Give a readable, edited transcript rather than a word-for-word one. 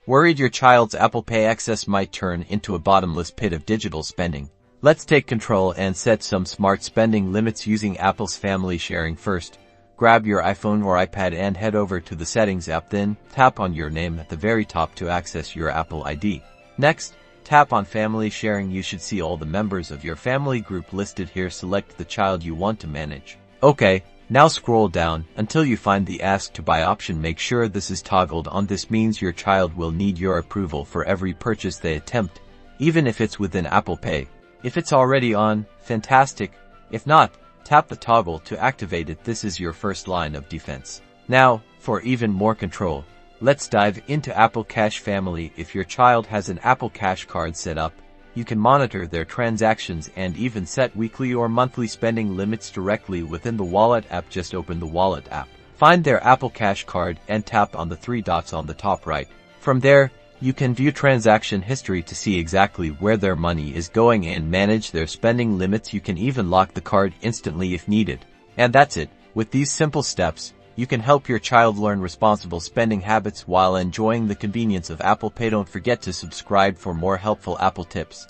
Worried your child's Apple Pay excess might turn into a bottomless pit of digital spending? Let's take control and set some smart spending limits using Apple's family sharing first. Grab your iPhone or iPad and head over to the Settings app, then tap on your name at the very top to access your Apple ID. Next, tap on Family Sharing. You should see all the members of your family group listed here. Select the child you want to manage. Okay, now scroll down until you find the Ask to Buy option. Make sure this is toggled on. This means your child will need your approval for every purchase they attempt, even if it's within Apple Pay. If it's already on, fantastic. If not, tap the toggle to activate it. This is your first line of defense. Now, for even more control, let's dive into Apple Cash Family. If your child has an Apple Cash card set up, you can monitor their transactions and even set weekly or monthly spending limits directly within the Wallet app. Just open the Wallet app, find their Apple Cash card, and tap on the three dots on the top right. From there, you can view transaction history to see exactly where their money is going and manage their spending limits. You can even lock the card instantly if needed. And that's it. With these simple steps, you can help your child learn responsible spending habits while enjoying the convenience of Apple Pay. Don't forget to subscribe for more helpful Apple tips.